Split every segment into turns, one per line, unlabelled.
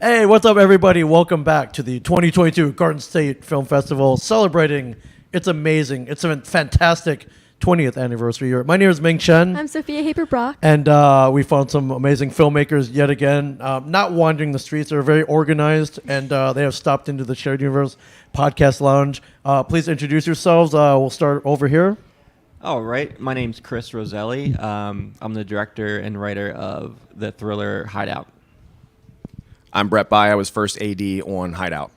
Hey, what's up, everybody? Welcome back to the 2022 Garden State Film Festival, celebrating. It's amazing. It's a fantastic 20th anniversary year. My name is Ming Chen.
I'm Sophia Haber-Brock.
And we found some amazing filmmakers yet again, not wandering the streets. They're very organized, and they have stopped into the Shared Universe Podcast Lounge. Please introduce yourselves. We'll start over here.
All right. My name's Chris Roselli. I'm the director and writer of the thriller Hideout.
I'm Brett Bai. I was first AD on Hideout.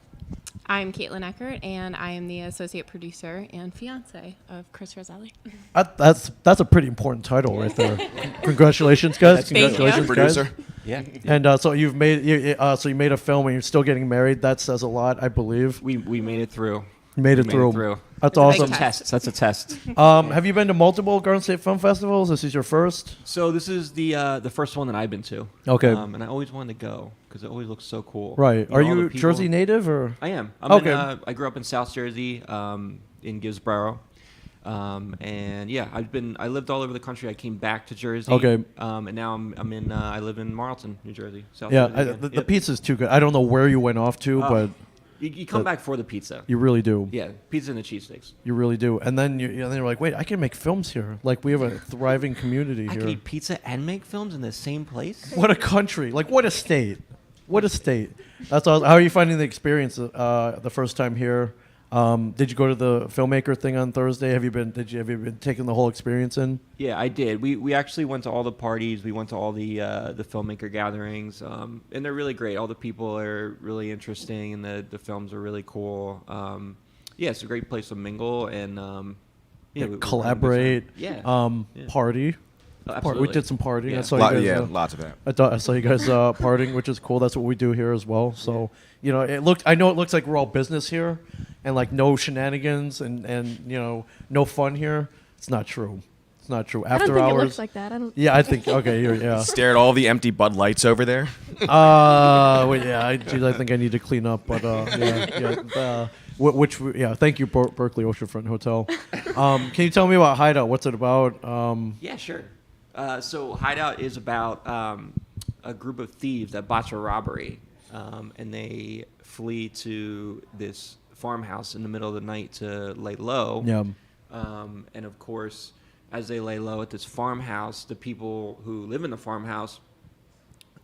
I'm Caitlin Eckert, and I am the associate producer and fiance of Chris Roselli.
That's a pretty important title right there. Congratulations, guys!
Thank you.
Congratulations,
Producer.
guys.
Yeah.
And so you made a film, and you're still getting married. That says a lot, I believe.
We made it through.
You made it
We
through. That's
It's a big
awesome.
test.
That's a test.
Have you been to multiple Garden State Film Festivals? This is your first?
So this is the first one that I've been to.
Okay.
And I always wanted to go because it always looks so cool.
Right.
know,
Are
all the
you
people-
Jersey native or?
I am.
Okay.
I grew up in South Jersey, in Gibbsboro. And yeah, I lived all over the country. I came back to Jersey.
Okay.
And now I live in Marlton, New Jersey. South
Yeah,
Jersey again.
the
Yep.
pizza's too good. I don't know where you went off to, but
You come back for the pizza.
you really do.
Yeah, pizza and the cheesesteaks.
You really do. And then you're like, wait, I can make films here. Like we have a thriving community
I
here.
could eat pizza and make films in the same place.
What a country! Like what a state! What a state! That's all. How are you finding the experience the first time here? Did you go to the filmmaker thing on Thursday? Have you been taking the whole experience in?
Yeah, I did. We actually went to all the parties. We went to all the filmmaker gatherings, and they're really great. All the people are really interesting, and the films are really cool. Yeah, it's a great place to mingle and yeah, we
Collaborate.
Yeah. Yeah.
Party. We
Absolutely.
did some partying.
Yeah.
I saw you guys,
Lots of that.
I saw you guys partying, which is cool. That's what we do here as well. So I know it looks like we're all business here, and like no shenanigans and no fun here. It's not true. It's not true.
I
After
don't think
hours.
it looks like that. I don't.
Yeah, I think. Okay, yeah.
Stare at all the empty Bud Lights over there.
Wait, yeah. I think I need to clean up, but yeah. Thank you, Berkeley Oceanfront Hotel. Can you tell me about Hideout? What's it about?
Yeah, sure. So Hideout is about a group of thieves that botch a robbery, and they flee to this farmhouse in the middle of the night to lay low.
Yeah.
And of course, as they lay low at this farmhouse, the people who live in the farmhouse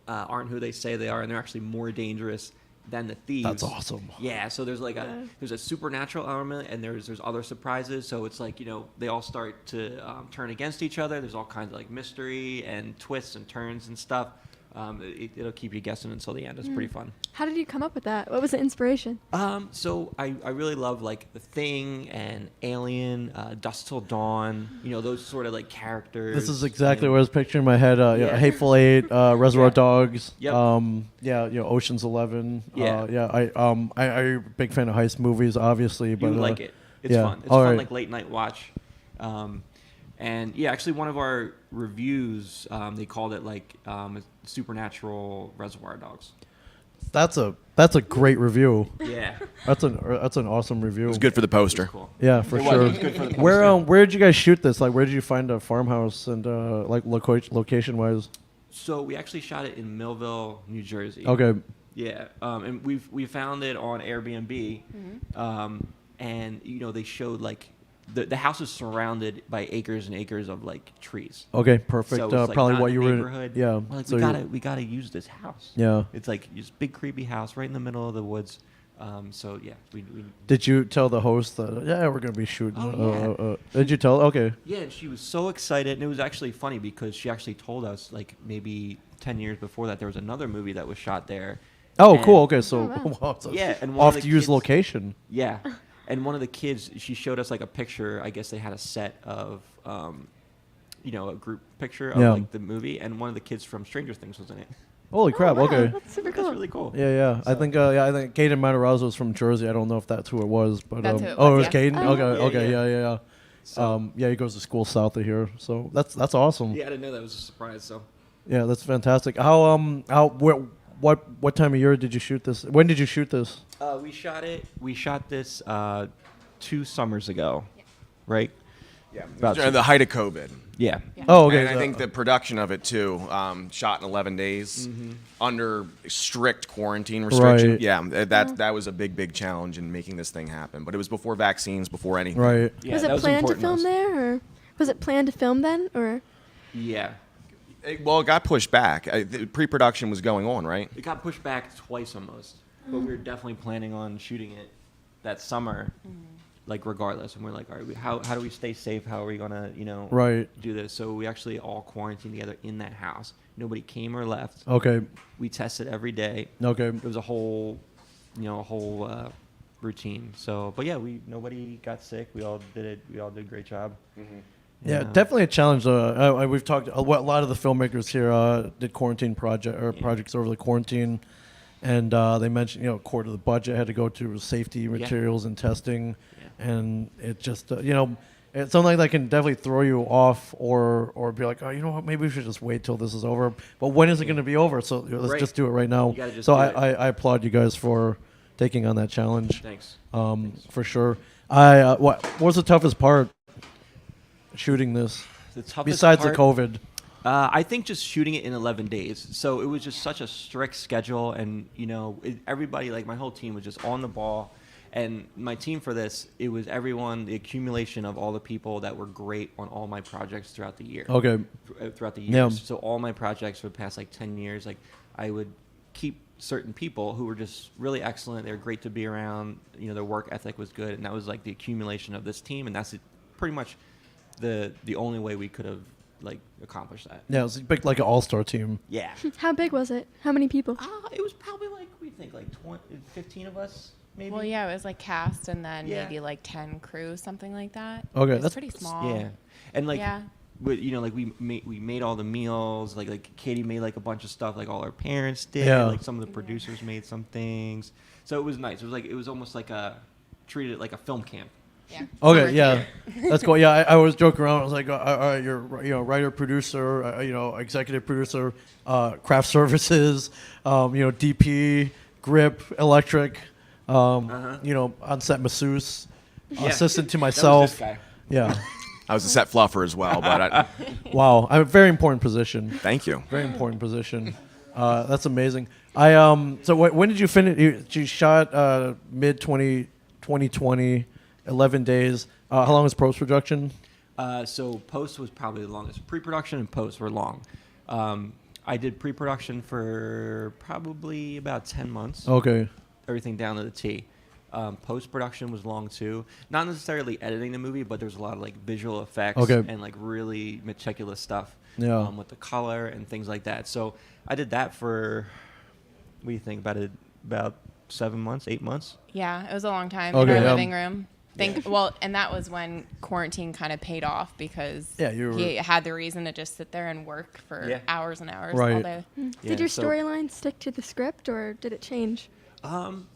aren't who they say they are, and they're actually more dangerous than the thieves.
That's awesome.
Yeah, so there's there's a supernatural element, and there's other surprises. So it's like they all start to turn against each other. There's all kinds of like mystery and twists and turns and stuff. It'll keep you guessing until the end. It's pretty fun.
How did you come up with that? What was the inspiration?
So I really love like The Thing and Alien, Dusk Till Dawn. Those sort of like characters.
This is exactly
and-
what I was picturing in my head.
Yeah.
Hateful Eight, Reservoir
Yeah.
Dogs.
Yep.
Ocean's 11.
Yeah.
I'm a big fan of heist movies, obviously. But
You would like it. It's
yeah.
fun. It's
All
a fun
right.
like late night watch. And yeah, actually one of our reviews, they called it like supernatural Reservoir Dogs.
That's a great review.
Yeah.
That's an awesome review.
It was good for the
It was
poster.
cool.
Yeah, for
It was.
sure.
It was good for the
Where did you guys shoot this? Like, where did you find a farmhouse and like location wise?
So we actually shot it in Millville, New Jersey.
Okay.
Yeah, and we found it on Airbnb, and they showed like the house is surrounded by acres and acres of like trees.
Okay, perfect.
So it's, like,
Probably
not
what
in
you
the
were.
neighborhood.
Yeah.
We're like
so
we gotta use this house.
Yeah.
It's like this big creepy house right in the middle of the woods. So yeah, we
Did you tell the host that? We're gonna be shooting.
Oh,
Did you tell? Okay.
yeah, and she was so excited, and it was actually funny because she actually told us like maybe 10 years before that there was another movie that was shot there.
Oh,
And-
cool. Okay, so
Oh, wow.
wow, it's a
Yeah, and one of
oft
the
used
kids-
location.
Yeah, and one of the kids, she showed us like a picture. I guess they had a set of, a group picture of
Yeah.
like the movie, and one of the kids from Stranger Things was in it.
Holy crap!
Oh, wow,
Okay.
That's super
That's
cool.
really cool.
Yeah. I
So-
think Gaten Matarazzo is from Jersey. I don't know if that's who it was, but
That's who it
oh, it
was,
was
yeah.
Gaten.
Oh.
Okay,
Yeah,
yeah.
So,
He goes to school south of here, so that's awesome.
yeah, I didn't know that was a surprise. So
Yeah, that's fantastic. What time of year did you shoot this? When did you shoot this?
we shot this 2 summers ago, right?
Yeah,
About
during the height of COVID.
Yeah.
Oh, okay.
And I think the production of it too, shot in 11 days under strict quarantine restrictions.
Right.
Yeah, that was a big challenge in making this thing happen. But it was before vaccines, before anything.
Right.
Yeah,
was
that
it planned to
important
film
us.
there, or was it planned to film then, or?
Yeah.
Well, it got pushed back. The pre-production was going on, right?
It got pushed back twice almost, but we were definitely planning on shooting it that summer, like regardless. And we're like, all right, how do we stay safe? How are we gonna,
Right.
do this? So we actually all quarantined together in that house. Nobody came or left.
Okay.
We tested every day.
Okay.
It was a whole routine. So, but yeah, nobody got sick. We all did it. We all did a great job.
Yeah, definitely a challenge. We've talked a lot of the filmmakers here did quarantine projects over the quarantine, and they mentioned a quarter of the budget had to go to safety materials and testing, and it just it's something that can definitely throw you off or be like, oh, you know what, maybe we should just wait till this is over. But when is it going to be over? So let's
Right.
just do it right now.
You gotta just
So
do it.
I applaud you guys for taking on that challenge.
Thanks.
For sure. What was the toughest part? Shooting this,
The toughest
besides
part,
the COVID.
I think just shooting it in 11 days. So it was just such a strict schedule, and everybody, like my whole team, was just on the ball. And my team for this, it was everyone, the accumulation of all the people that were great on all my projects throughout the year.
Okay.
Throughout the
Yeah.
years. So all my projects for the past 10 years, I would keep certain people who were just really excellent. They were great to be around. Their work ethic was good, and that was the accumulation of this team, and that's pretty much the only way we could have accomplished that.
Yeah, it was big, like an all-star team.
Yeah.
How big was it? How many people?
It was probably 15 of us, maybe.
Well, yeah, it was cast and then
Yeah.
maybe 10 crew, something like that.
Okay,
It was
that's-
pretty small.
Yeah. And
Yeah.
we made all the meals. Like Katie made a bunch of stuff. All our parents did.
Yeah.
Some of the producers made some things. So it was nice. It was almost treated it like a film camp.
Yeah.
Okay,
Summer
yeah,
camp.
that's cool. Yeah, I was joking around. I was like, all right, you're writer, producer, executive producer, craft services, DP, grip, electric, on set masseuse, assistant to
That was
myself.
this guy.
Yeah.
I was a set fluffer as well, but
Wow, I'm a very important position.
thank you.
Very important position. That's amazing. So when did you finish? You shot mid 2020, 11 days. How long was post production?
So post was probably the longest. Pre-production and post were long. I did pre-production for probably about 10 months.
Okay.
Everything down to the T. Post-production was long too. Not necessarily editing the movie, but there's a lot of visual effects
Okay.
and really meticulous stuff.
Yeah.
With the color and things like that. So I did that for, what do you think about it? About 7 months, 8 months.
Yeah, it was a long time
Okay,
in our
yeah.
living room. Well, and that was when quarantine kind of paid off because he had the reason to just sit there and work for hours and hours
Right.
all day.
Did your
so-
storyline stick to the script, or did it change?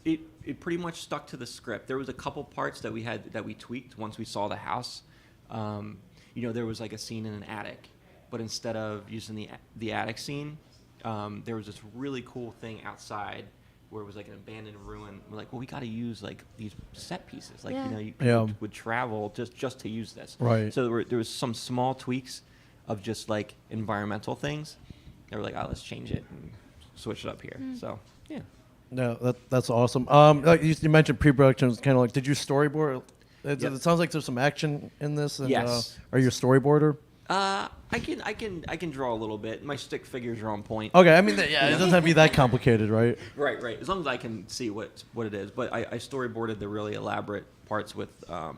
It pretty much stuck to the script. There was a couple parts that we tweaked once we saw the house. There was a scene in an attic, but instead of using the attic scene, there was this really cool thing outside where it was an abandoned ruin. We're like, well, we got to use these set pieces.
Yeah.
Would travel just to use this.
Right.
So there was some small tweaks of just environmental things. They were like, oh, let's change it and switch it up here. So yeah.
No, that's awesome. You mentioned pre-production was kind of did you storyboard? It sounds like there's some action in this. And,
Yes.
Are you a storyboarder?
I can draw a little bit. My stick figures are on point.
Okay, I mean, it doesn't have to be that complicated, right?
Right. As long as I can see what it is. But I storyboarded the really elaborate parts with the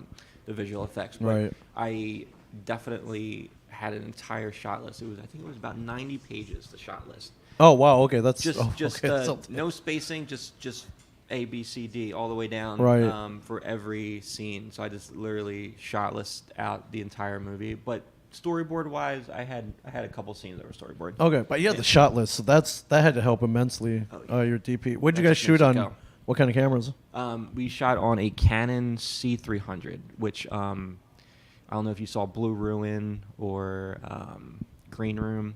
visual effects. But
Right.
I definitely had an entire shot list. I think it was about 90 pages, the shot list.
Oh wow, okay, that's
No spacing, just A, B, C, D, all the way down.
Right.
For every scene. So I just literally shot list out the entire movie. But storyboard wise, I had a couple scenes that were storyboard.
Okay, but you had the shot list, so that had to help immensely. Your DP. What did you
That's
guys shoot
years
on?
ago.
What kind of cameras?
We shot on a Canon C300, which I don't know if you saw Blue Ruin or Green Room.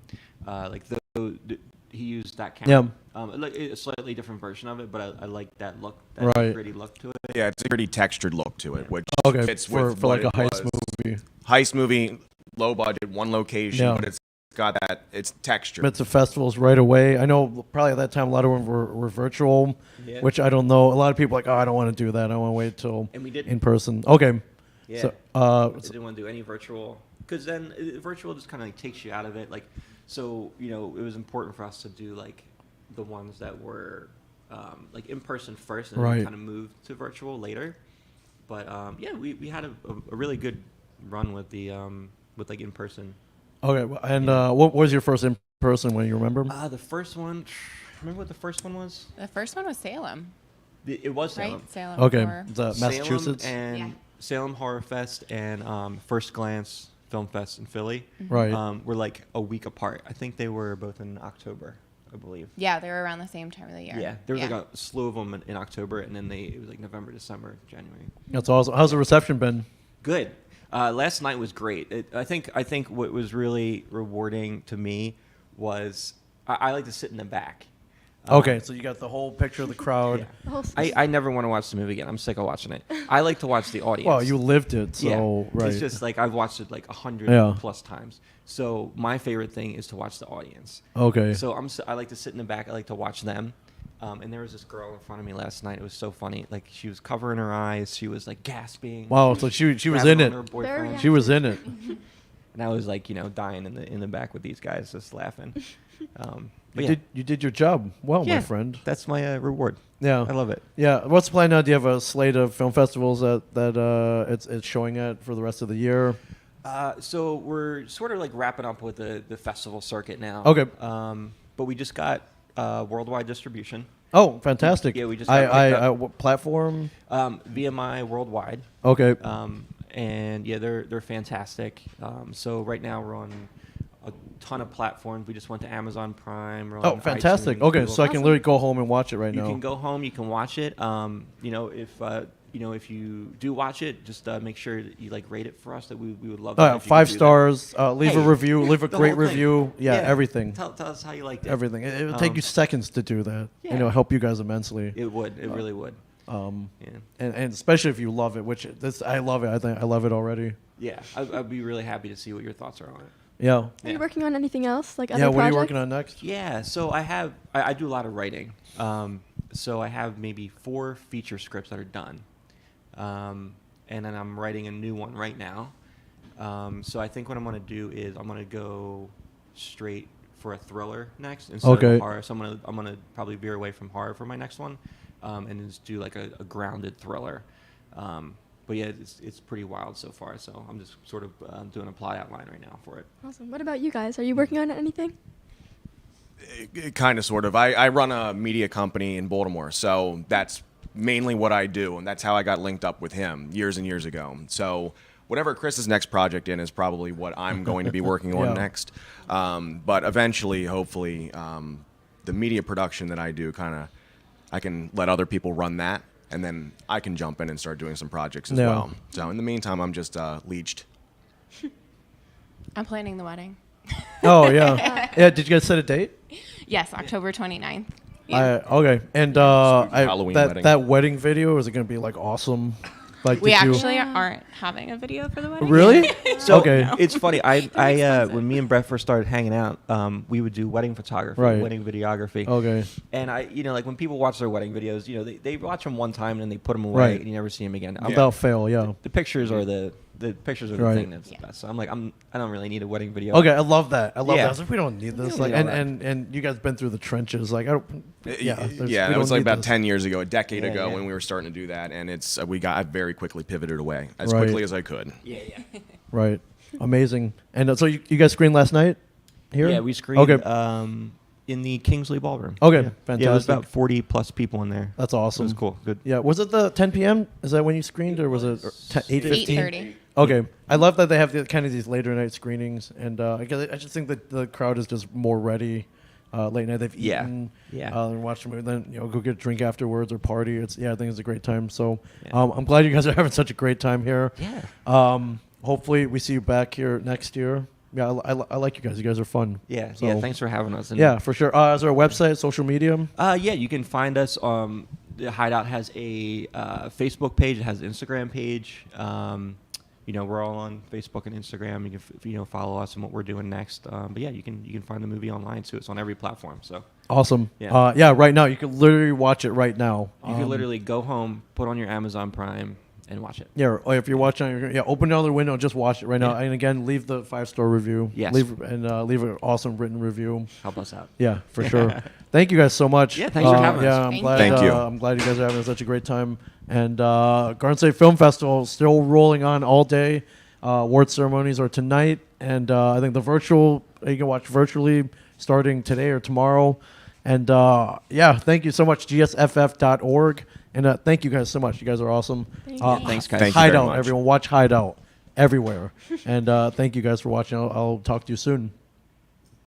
He used that camera. Like a slightly different version of it, but I like that look, that gritty look to it.
Yeah, it's a pretty textured look to it, which fits
for
with
like a
what it
heist
was.
movie.
Heist movie, low budget, one location,
Yeah.
but it's got that, it's textured.
It's the festivals right away. I know probably at that time a lot of them were virtual, which I don't know. A lot of people are like, oh, I don't want to do that. I want to wait till
And we didn't.
in person. Okay.
Yeah.
So,
I didn't want to do any virtual, because then virtual just kind of like takes you out of it. Like, so it was important for us to do like the ones that were like in person first, and then we kind of moved to virtual later. But we had a really good run with the with like in person.
Okay, and what was your first in person when you remember?
The first one. Remember what the first one was?
The first one was Salem.
It was Salem.
Right? Salem.
Okay,
Horror.
Massachusetts.
Salem Horror Fest and First Glance Film Fest in Philly.
Right.
Were like a week apart. I think they were both in October, I believe.
Yeah, they were around the same time of the year.
Yeah, there was like a slew of them in October, and then it was like November, December, January.
That's awesome. How's the reception been?
Good. Last night was great. I think what was really rewarding to me was I like to sit in the back.
Okay, so you got the whole picture of the crowd.
Yeah. I never want to watch the movie again. I'm sick of watching it. I like to watch the audience.
Well, you lived it, so right.
It's just like I've watched it like 100 plus times. So my favorite thing is to watch the audience.
Okay.
So I like to sit in the back. I like to watch them. And there was this girl in front of me last night. It was so funny. Like she was covering her eyes. She was like gasping.
Wow. So she was in it. She was in it.
And I was like, dying in the back with these guys, just laughing.
You did your job well, my friend.
That's my reward.
Yeah,
I love it.
Yeah. What's the plan now? Do you have a slate of film festivals that it's showing at for the rest of the year?
So we're sort of like wrapping up with the festival circuit now.
Okay.
But we just got worldwide distribution.
Oh, fantastic!
Yeah, we just got
what platform?
VMI Worldwide.
Okay.
And they're fantastic. So right now we're on a ton of platforms. We just went to Amazon Prime. We're on
fantastic!
iTunes,
Okay,
Google.
so I can literally go home and watch it right now.
You can go home. You can watch it. If you do watch it, just make sure that you rate it for us. That we would love.
Oh, 5 stars. Leave a review. Leave a great review. Yeah, everything.
Tell us how you liked it.
Everything. It would take you seconds to do that.
Yeah.
And it'll help you guys immensely.
It would. It really would.
And especially if you love it, which I love it. I think I love it already.
Yeah, I'd be really happy to see what your thoughts are on it.
Yeah.
Are you working on anything else, like other
projects?
projects?
What are you working on next?
Yeah, so I do a lot of writing. So I have maybe 4 feature scripts that are done. And then I'm writing a new one right now. So I think what I'm going to do is I'm going to go straight for a thriller next instead of a horror. So I'm gonna probably veer away from horror for my next one, and just do like a grounded thriller. But yeah, it's pretty wild so far. So I'm just sort of doing a plot outline right now for it.
Awesome. What about you guys? Are you working on anything?
Kind of, sort of. I run a media company in Baltimore, so that's mainly what I do, and that's how I got linked up with him years and years ago. So whatever Chris's next project in is probably what I'm going to be working on next. But eventually, hopefully, the media production that I do, I can let other people run that, and then I can jump in and start doing some projects as well. So in the meantime, I'm just leeched.
I'm planning the wedding.
Oh, yeah. Yeah, did you guys set a date?
Yes, October 29th.
Yeah. Okay. And
Halloween wedding.
That wedding video, is it going to be like awesome? Like,
we actually aren't having a video for the wedding.
Really?
So it's funny. I when me and Brett first started hanging out, we would do wedding photography, wedding videography.
Okay.
And like when people watch their wedding videos, they watch them one time and then they put them away and you never see them again.
Without fail, yeah.
The pictures are the pictures are the thing that's the best. So I'm like, I don't really need a wedding video.
Okay, I love that. I love that. I was like, we don't need this. Like, and you guys been through the trenches. Like, it
was like about 10 years ago, a decade ago, when we were starting to do that, and I very quickly pivoted away as quickly as I could.
Yeah.
Right. Amazing. And so you guys screened last night here?
Yeah, we screened in the Kingsley Ballroom.
Okay, fantastic.
Yeah, it was about 40 plus people in there.
That's awesome.
It was cool. Good.
Yeah, was it the 10 p.m.? Is that when you screened, or was it 8:15?
8:30.
Okay, I love that they have kind of these later night screenings, and I just think that the crowd is just more ready. Late night, they've eaten, and watch the movie, then go get a drink afterwards or party. I think it's a great time. So I'm glad you guys are having such a great time here.
Yeah.
Hopefully we see you back here next year. Yeah, I like you guys. You guys are fun.
Yeah,
So,
yeah. Thanks for having us. And
Yeah, for sure. Is there a website, social media?
yeah, you can find us. The Hideout has a Facebook page. It has an Instagram page. We're all on Facebook and Instagram. You can follow us and what we're doing next. But yeah, you can find the movie online too. It's on every platform. So
Awesome.
Yeah.
Right now you can literally watch it right now.
you can literally go home, put on your Amazon Prime, and watch it.
Yeah, or if you're watching, open another window, and just watch it right now.
Yeah.
And again, leave the 5-star review.
Yes.
Leave an awesome written review.
Help us out.
Yeah, for sure. Thank you guys so much.
Yeah, thanks for having us.
Yeah, I'm
Thank
glad.
you. Thank you.
I'm glad you guys are having such a great time. And Garden State Film Festival is still rolling on all day. Award ceremonies are tonight, and I think the virtual you can watch virtually starting today or tomorrow. And thank you so much, gsff.org. And thank you guys so much. You guys are awesome.
Thank
Yeah, thanks, guys.
Thank you very
Hideout,
much.
everyone. Watch Hideout everywhere. And thank you guys for watching. I'll talk to you soon.